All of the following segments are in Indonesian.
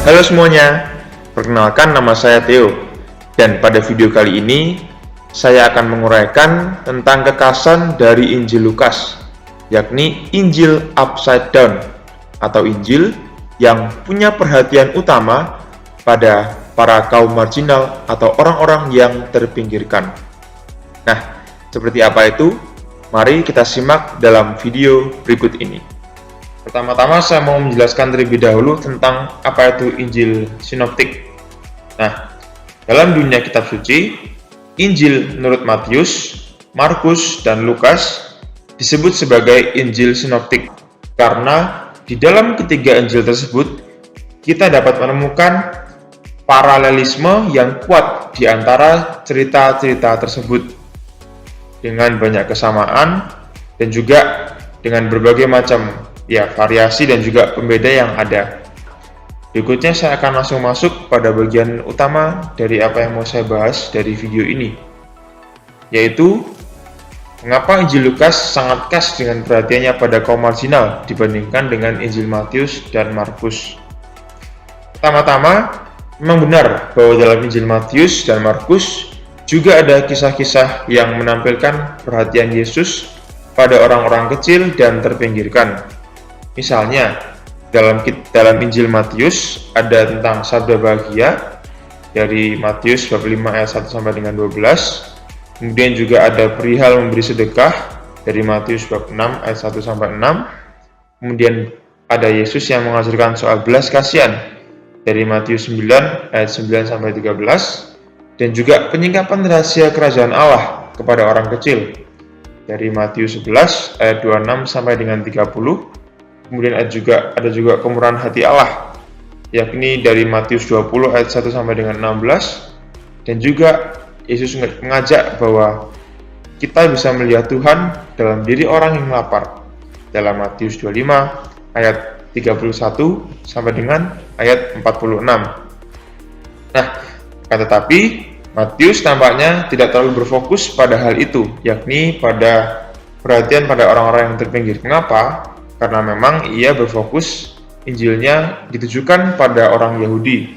Halo semuanya, perkenalkan nama saya Theo, dan pada video kali ini saya akan menguraikan tentang kekhasan dari Injil Lukas, yakni Injil Upside Down atau Injil yang punya perhatian utama pada para kaum marginal atau orang-orang yang terpinggirkan. Nah, seperti apa itu? Mari kita simak dalam video berikut ini. Pertama-tama saya mau menjelaskan terlebih dahulu tentang apa itu Injil Sinoptik. Nah, dalam dunia kitab suci, Injil menurut Matius, Markus, dan Lukas disebut sebagai Injil Sinoptik karena di dalam ketiga Injil tersebut kita dapat menemukan paralelisme yang kuat di antara cerita-cerita tersebut dengan banyak kesamaan dan juga dengan berbagai macam variasi dan juga pembeda yang ada. Berikutnya saya akan langsung masuk pada bagian utama dari apa yang mau saya bahas dari video ini, yaitu mengapa Injil Lukas sangat khas dengan perhatiannya pada kaum marginal dibandingkan dengan Injil Matius dan Markus. Pertama-tama, memang benar bahwa dalam Injil Matius dan Markus juga ada kisah-kisah yang menampilkan perhatian Yesus pada orang-orang kecil dan terpinggirkan. Misalnya, dalam Injil Matius ada tentang sabda bahagia dari Matius bab 5 ayat 1 sampai dengan 12. Kemudian juga ada perihal memberi sedekah dari Matius bab 6 ayat 1 sampai 6. Kemudian ada Yesus yang mengajarkan soal belas kasihan dari Matius 9 ayat 9 sampai 13, dan juga penyingkapan rahasia kerajaan Allah kepada orang kecil dari Matius 11 ayat 26 sampai dengan 30. Kemudian ada juga kemurahan hati Allah, yakni dari Matius 20 ayat 1 sampai dengan 16, dan juga Yesus mengajak bahwa kita bisa melihat Tuhan dalam diri orang yang lapar dalam Matius 25 ayat 31 sampai dengan ayat 46. Nah, tetapi Matius tampaknya tidak terlalu berfokus pada hal itu, yakni pada perhatian pada orang-orang yang terpinggir. Mengapa? Karena memang ia berfokus Injilnya ditujukan pada orang Yahudi,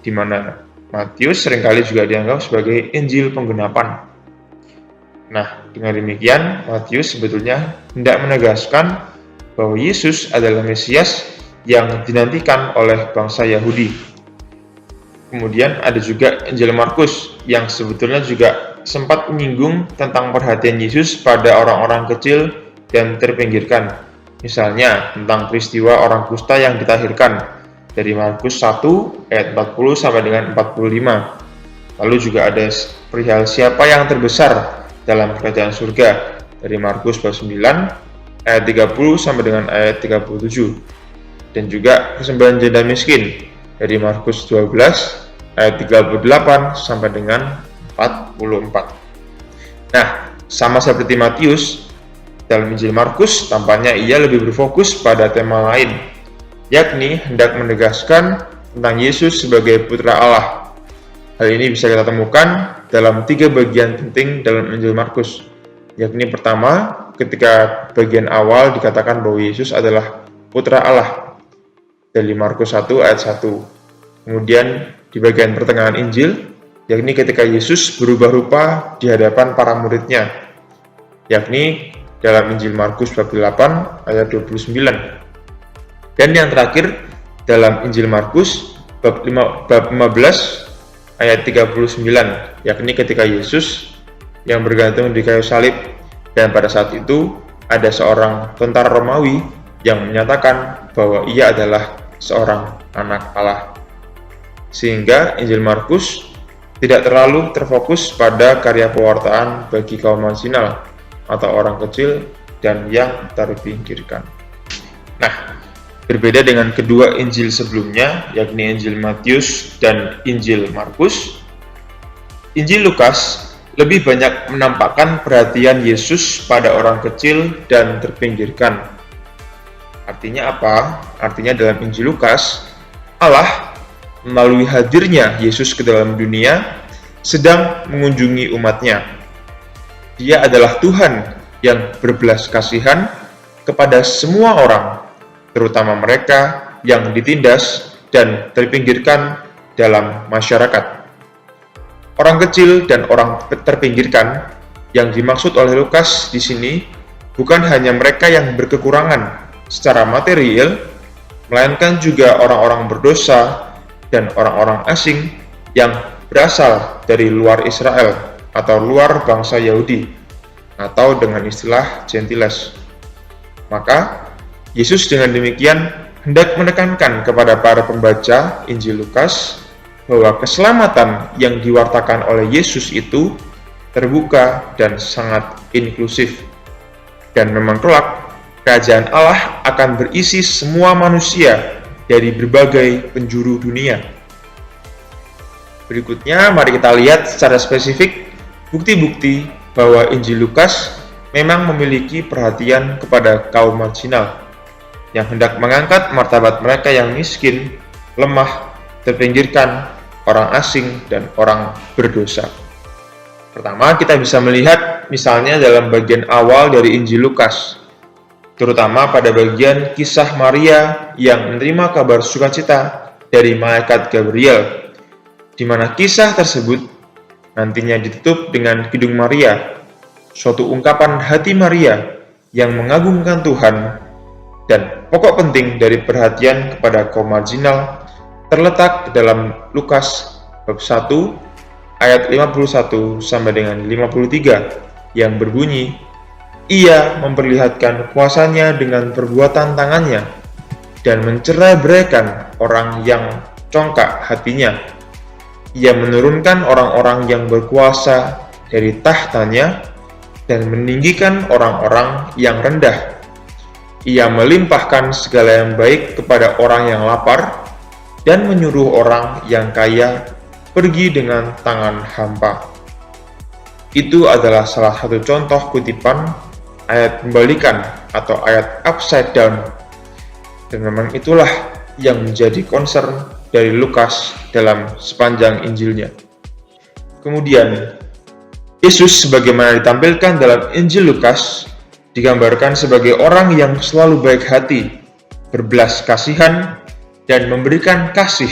di mana Matius seringkali juga dianggap sebagai Injil penggenapan. Nah, dengan demikian Matius sebetulnya hendak menegaskan bahwa Yesus adalah Mesias yang dinantikan oleh bangsa Yahudi. Kemudian ada juga Injil Markus yang sebetulnya juga sempat menyinggung tentang perhatian Yesus pada orang-orang kecil dan terpinggirkan. Misalnya tentang peristiwa orang kusta yang ditahirkan dari Markus 1 ayat 40 sampai dengan 45. Lalu juga ada perihal siapa yang terbesar dalam kerajaan surga dari Markus bab 9 ayat 30 sampai dengan ayat 37. Dan juga persembahan janda miskin dari Markus 12 ayat 38 sampai dengan 44. Nah, sama seperti Matius, dalam Injil Markus tampaknya ia lebih berfokus pada tema lain, yakni hendak menegaskan tentang Yesus sebagai putra Allah. Hal ini bisa kita temukan dalam 3 bagian penting dalam Injil Markus, yakni pertama, ketika bagian awal dikatakan bahwa Yesus adalah putra Allah dari Markus 1 ayat 1. Kemudian di bagian pertengahan Injil, yakni ketika Yesus berubah rupa di hadapan para muridnya, yakni dalam Injil Markus bab 8 ayat 29. Dan yang terakhir dalam Injil Markus bab 15 ayat 39, yakni ketika Yesus yang bergantung di kayu salib, dan pada saat itu ada seorang tentara Romawi yang menyatakan bahwa ia adalah seorang anak Allah. Sehingga Injil Markus tidak terlalu terfokus pada karya pewartaan bagi kaum marginal atau orang kecil dan yang terpinggirkan. Nah, berbeda dengan kedua Injil sebelumnya, yakni Injil Matius dan Injil Markus, Injil Lukas lebih banyak menampakkan perhatian Yesus pada orang kecil dan terpinggirkan. Artinya apa? Artinya dalam Injil Lukas, Allah melalui hadirnya Yesus ke dalam dunia sedang mengunjungi umatnya. Dia adalah Tuhan yang berbelas kasihan kepada semua orang, terutama mereka yang ditindas dan terpinggirkan dalam masyarakat. Orang kecil dan orang terpinggirkan yang dimaksud oleh Lukas di sini bukan hanya mereka yang berkekurangan secara material, melainkan juga orang-orang berdosa dan orang-orang asing yang berasal dari luar Israel atau luar bangsa Yahudi, atau dengan istilah Gentiles. Maka, Yesus dengan demikian hendak menekankan kepada para pembaca Injil Lukas bahwa keselamatan yang diwartakan oleh Yesus itu terbuka dan sangat inklusif. Dan memang kelak, kerajaan Allah akan berisi semua manusia dari berbagai penjuru dunia. Berikutnya, mari kita lihat secara spesifik bukti-bukti bahwa Injil Lukas memang memiliki perhatian kepada kaum marginal yang hendak mengangkat martabat mereka yang miskin, lemah, terpinggirkan, orang asing, dan orang berdosa. Pertama, kita bisa melihat misalnya dalam bagian awal dari Injil Lukas, terutama pada bagian kisah Maria yang menerima kabar sukacita dari malaikat Gabriel, di mana kisah tersebut nantinya ditutup dengan Kidung Maria, suatu ungkapan hati Maria yang mengagungkan Tuhan, dan pokok penting dari perhatian kepada kaum marginal terletak dalam Lukas bab 1 ayat 51 sampai dengan 53 yang berbunyi, "Ia memperlihatkan kuasanya dengan perbuatan tangannya dan mencerai-beraikan orang yang congkak hatinya. Ia menurunkan orang-orang yang berkuasa dari tahtanya dan meninggikan orang-orang yang rendah. Ia melimpahkan segala yang baik kepada orang yang lapar dan menyuruh orang yang kaya pergi dengan tangan hampa." Itu adalah salah satu contoh kutipan ayat pembalikan atau ayat upside down. Dan memang itulah yang menjadi concern dari Lukas dalam sepanjang Injilnya. Kemudian, Yesus sebagaimana ditampilkan dalam Injil Lukas digambarkan sebagai orang yang selalu baik hati, berbelas kasihan, dan memberikan kasih.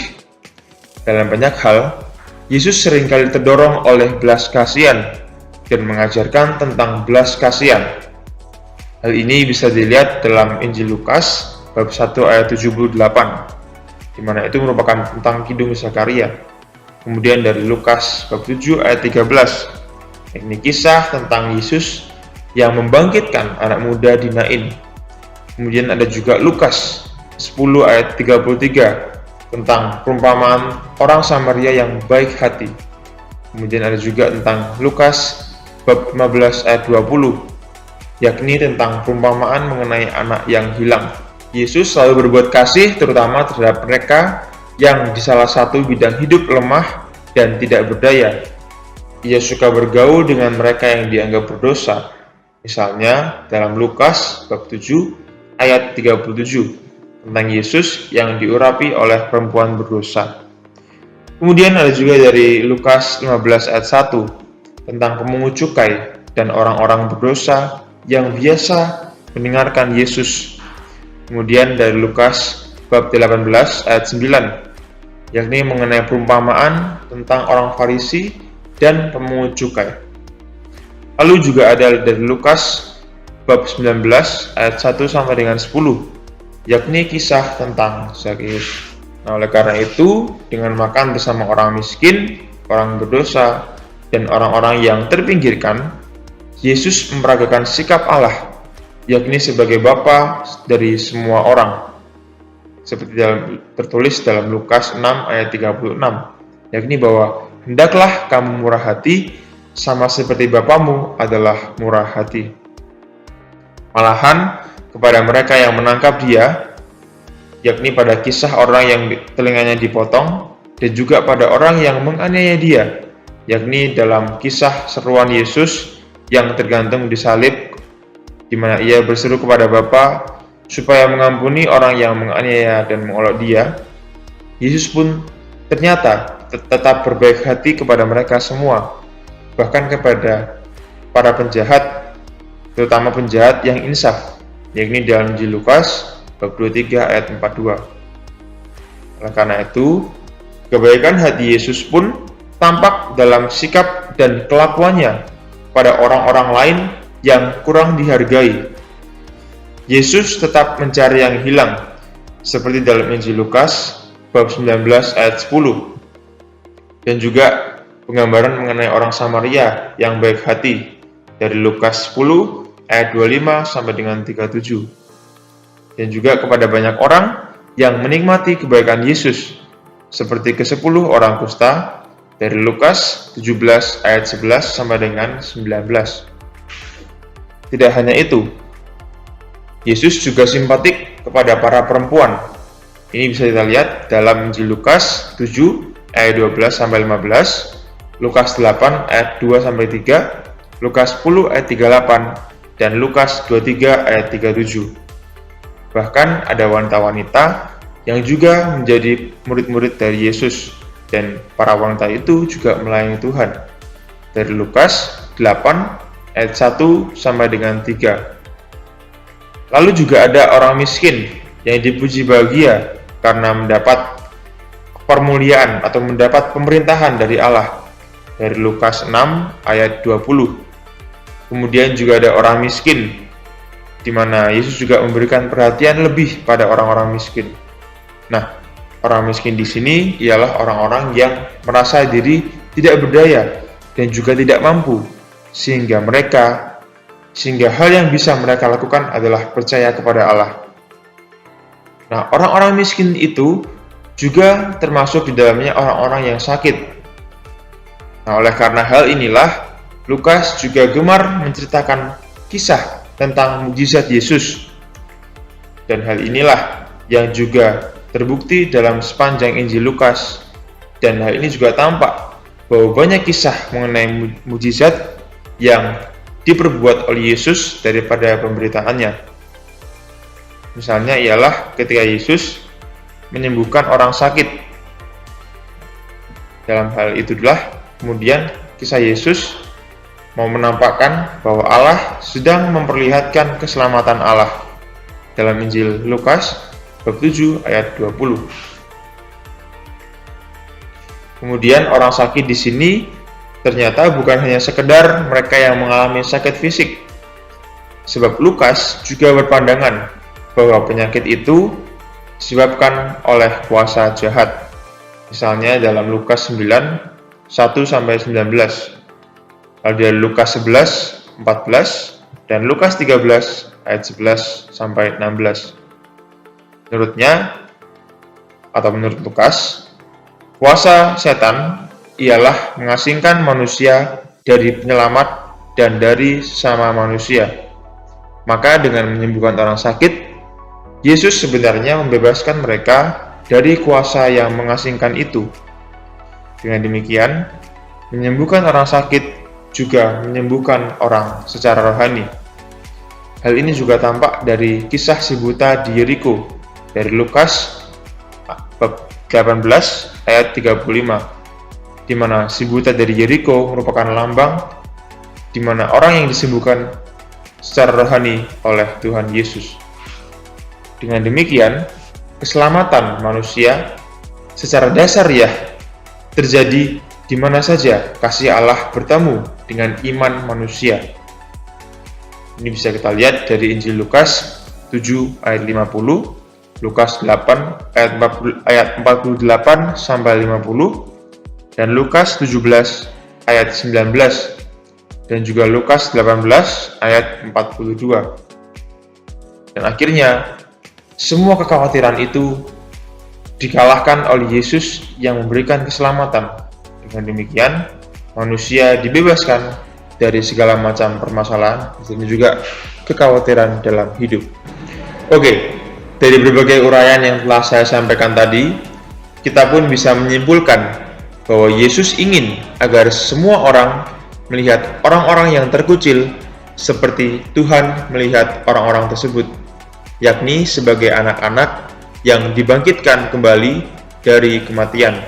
Dalam banyak hal, Yesus seringkali terdorong oleh belas kasihan dan mengajarkan tentang belas kasihan. Hal ini bisa dilihat dalam Injil Lukas bab 1 ayat 78, di mana itu merupakan tentang Kidung Zakaria. Kemudian dari Lukas bab 7 ayat 13, ini kisah tentang Yesus yang membangkitkan anak muda di Nain. Kemudian ada juga Lukas 10 ayat 33 tentang perumpamaan orang Samaria yang baik hati. Kemudian ada juga tentang Lukas bab 15 ayat 20, yakni tentang perumpamaan mengenai anak yang hilang. Yesus selalu berbuat kasih terutama terhadap mereka yang di salah satu bidang hidup lemah dan tidak berdaya. Ia suka bergaul dengan mereka yang dianggap berdosa. Misalnya dalam Lukas bab 7 ayat 37 tentang Yesus yang diurapi oleh perempuan berdosa. Kemudian ada juga dari Lukas 15 ayat 1 tentang pemungut cukai dan orang-orang berdosa yang biasa mendengarkan Yesus. Kemudian dari Lukas bab 18 ayat 9, yakni mengenai perumpamaan tentang orang Farisi dan pemungut cukai. Lalu juga ada dari Lukas bab 19 ayat 1 sampai dengan 10, yakni kisah tentang Zakheus. Nah, oleh karena itu, dengan makan bersama orang miskin, orang berdosa, dan orang-orang yang terpinggirkan, Yesus memperagakan sikap Allah, yakni sebagai Bapa dari semua orang. Seperti tertulis dalam Lukas 6 ayat 36, yakni bahwa hendaklah kamu murah hati, sama seperti Bapamu adalah murah hati. Malahan, kepada mereka yang menangkap dia, yakni pada kisah orang yang telinganya dipotong, dan juga pada orang yang menganiaya dia, yakni dalam kisah seruan Yesus yang tergantung di salib, di mana ia berseru kepada Bapa supaya mengampuni orang yang menganiaya dan mengolok dia. Yesus pun ternyata tetap berbaik hati kepada mereka semua, bahkan kepada para penjahat, terutama penjahat yang insaf, yakni dalam Injil Lukas bab 23 ayat 42. Oleh karena itu, kebaikan hati Yesus pun tampak dalam sikap dan kelakuannya pada orang-orang lain yang kurang dihargai. Yesus tetap mencari yang hilang, seperti dalam Injil Lukas bab 19 ayat 10, dan juga penggambaran mengenai orang Samaria yang baik hati dari Lukas 10 ayat 25 sampai dengan 37, dan juga kepada banyak orang yang menikmati kebaikan Yesus, seperti ke-10 orang kusta dari Lukas 17 ayat 11 sampai dengan 19. Tidak hanya itu, Yesus juga simpatik kepada para perempuan. Ini bisa kita lihat dalam Injil Lukas 7 ayat 12 sampai 15, Lukas 8 ayat 2 sampai 3, Lukas 10 ayat 38, dan Lukas 23 ayat 37. Bahkan ada wanita-wanita yang juga menjadi murid-murid dari Yesus, dan para wanita itu juga melayani Tuhan. Dari Lukas 8 ayat 1 sampai dengan 3. Lalu juga ada orang miskin yang dipuji bahagia karena mendapat permuliaan atau mendapat pemerintahan dari Allah, dari Lukas 6 ayat 20. Kemudian juga ada orang miskin, di mana Yesus juga memberikan perhatian lebih pada orang-orang miskin. Nah, orang miskin di sini ialah orang-orang yang merasa diri tidak berdaya dan juga tidak mampu, sehingga hal yang bisa mereka lakukan adalah percaya kepada Allah. Nah, orang-orang miskin itu juga termasuk di dalamnya orang-orang yang sakit. Nah, oleh karena hal inilah, Lukas juga gemar menceritakan kisah tentang mukjizat Yesus. Dan hal inilah yang juga terbukti dalam sepanjang Injil Lukas. Dan hal ini juga tampak bahwa banyak kisah mengenai mukjizat yang diperbuat oleh Yesus daripada pemberitaannya. Misalnya ialah ketika Yesus menyembuhkan orang sakit. Dalam hal itulah kemudian kisah Yesus mau menampakkan bahwa Allah sedang memperlihatkan keselamatan Allah dalam Injil Lukas bab 7 ayat 20. Kemudian orang sakit di sini ternyata bukan hanya sekedar mereka yang mengalami sakit fisik, sebab Lukas juga berpandangan bahwa penyakit itu disebabkan oleh kuasa jahat. Misalnya dalam Lukas 9, 1-19, lalu dari Lukas 11, 14, dan Lukas 13, ayat 11-16. Menurut Lukas, kuasa setan ialah mengasingkan manusia dari penyelamat dan dari sesama manusia. Maka dengan menyembuhkan orang sakit, Yesus sebenarnya membebaskan mereka dari kuasa yang mengasingkan itu. Dengan demikian, menyembuhkan orang sakit juga menyembuhkan orang secara rohani. Hal ini juga tampak dari kisah si buta di Yeriko dari Lukas bab 18 ayat 35. Di mana si buta dari Yeriko merupakan lambang di mana orang yang disembuhkan secara rohani oleh Tuhan Yesus. Dengan demikian, keselamatan manusia secara dasariah terjadi di mana saja kasih Allah bertemu dengan iman manusia. Ini bisa kita lihat dari Injil Lukas 7 ayat 50, Lukas 8 ayat 48 sampai 50, dan Lukas 17 ayat 19, dan juga Lukas 18 ayat 42. Dan akhirnya, semua kekhawatiran itu dikalahkan oleh Yesus yang memberikan keselamatan. Dengan demikian, manusia dibebaskan dari segala macam permasalahan dan juga kekhawatiran dalam hidup. Oke, dari berbagai uraian yang telah saya sampaikan tadi, kita pun bisa menyimpulkan bahwa Yesus ingin agar semua orang melihat orang-orang yang terkucil seperti Tuhan melihat orang-orang tersebut, yakni sebagai anak-anak yang dibangkitkan kembali dari kematian.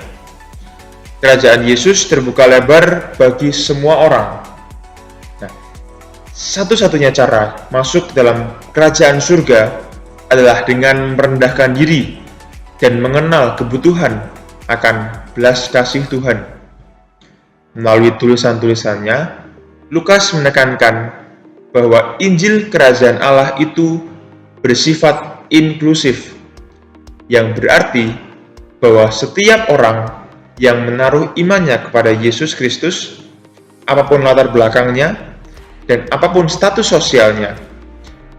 Kerajaan Yesus terbuka lebar bagi semua orang. Nah, satu-satunya cara masuk dalam kerajaan surga adalah dengan merendahkan diri dan mengenal kebutuhan akan belas kasih Tuhan. Melalui tulisan-tulisannya, Lukas menekankan bahwa Injil Kerajaan Allah itu bersifat inklusif, yang berarti bahwa setiap orang yang menaruh imannya kepada Yesus Kristus, apapun latar belakangnya dan apapun status sosialnya,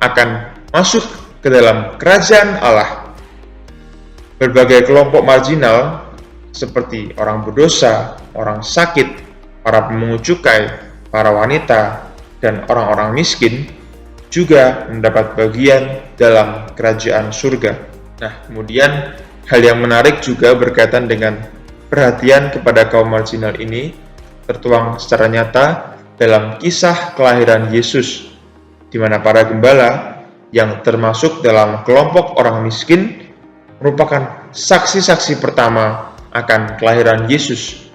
akan masuk ke dalam kerajaan Allah. Berbagai kelompok marginal seperti orang berdosa, orang sakit, para pemungut cukai, para wanita, dan orang-orang miskin juga mendapat bagian dalam kerajaan surga. Nah, kemudian hal yang menarik juga berkaitan dengan perhatian kepada kaum marginal ini tertuang secara nyata dalam kisah kelahiran Yesus, di mana para gembala yang termasuk dalam kelompok orang miskin merupakan saksi-saksi pertama akan kelahiran Yesus.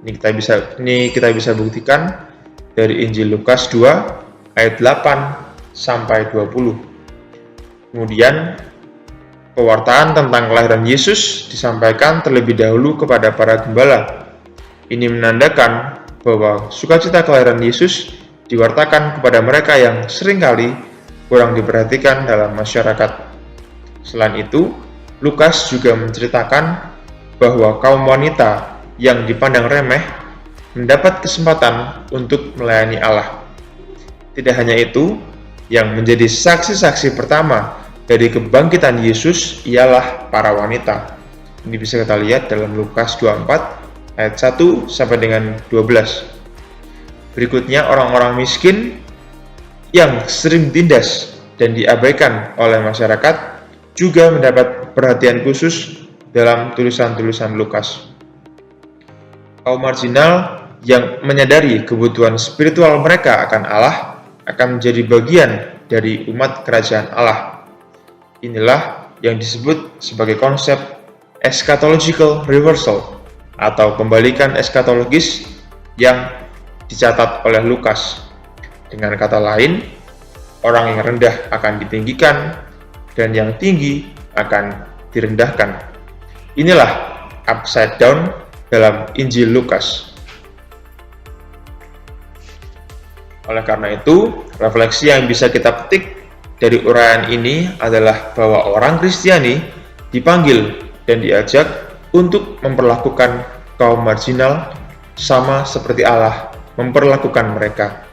Ini kita bisa buktikan dari Injil Lukas 2 ayat 8 sampai 20. Kemudian pewartaan tentang kelahiran Yesus disampaikan terlebih dahulu kepada para gembala. Ini menandakan bahwa sukacita kelahiran Yesus diwartakan kepada mereka yang seringkali kurang diperhatikan dalam masyarakat. Selain itu, Lukas juga menceritakan bahwa kaum wanita yang dipandang remeh mendapat kesempatan untuk melayani Allah. Tidak hanya itu, yang menjadi saksi-saksi pertama dari kebangkitan Yesus ialah para wanita. Ini bisa kita lihat dalam Lukas 24 ayat 1 sampai dengan 12. Berikutnya, orang-orang miskin yang sering ditindas dan diabaikan oleh masyarakat juga mendapat perhatian khusus dalam tulisan-tulisan Lukas. Kaum marginal yang menyadari kebutuhan spiritual mereka akan Allah akan menjadi bagian dari umat kerajaan Allah. Inilah yang disebut sebagai konsep eschatological reversal atau pembalikan eskatologis yang dicatat oleh Lukas. Dengan kata lain, orang yang rendah akan ditinggikan dan yang tinggi akan direndahkan. Inilah upside down dalam Injil Lukas. Oleh karena itu, refleksi yang bisa kita petik dari uraian ini adalah bahwa orang Kristiani dipanggil dan diajak untuk memperlakukan kaum marginal sama seperti Allah memperlakukan mereka.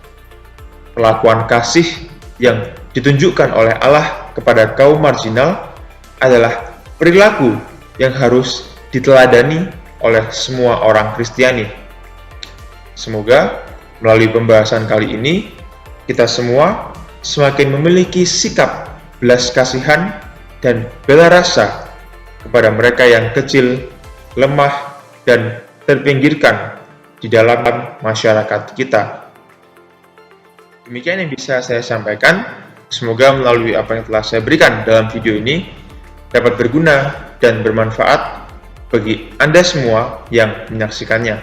Perlakuan kasih yang ditunjukkan oleh Allah kepada kaum marginal adalah perilaku yang harus diteladani oleh semua orang Kristiani. Semoga melalui pembahasan kali ini, kita semua semakin memiliki sikap belas kasihan dan bela rasa kepada mereka yang kecil, lemah, dan terpinggirkan di dalam masyarakat kita. Demikian yang bisa saya sampaikan. Semoga melalui apa yang telah saya berikan dalam video ini dapat berguna dan bermanfaat bagi Anda semua yang menyaksikannya.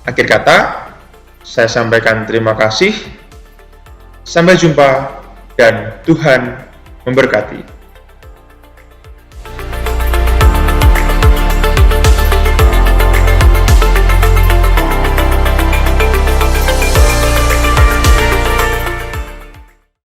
Akhir kata, saya sampaikan terima kasih. Sampai jumpa dan Tuhan memberkati.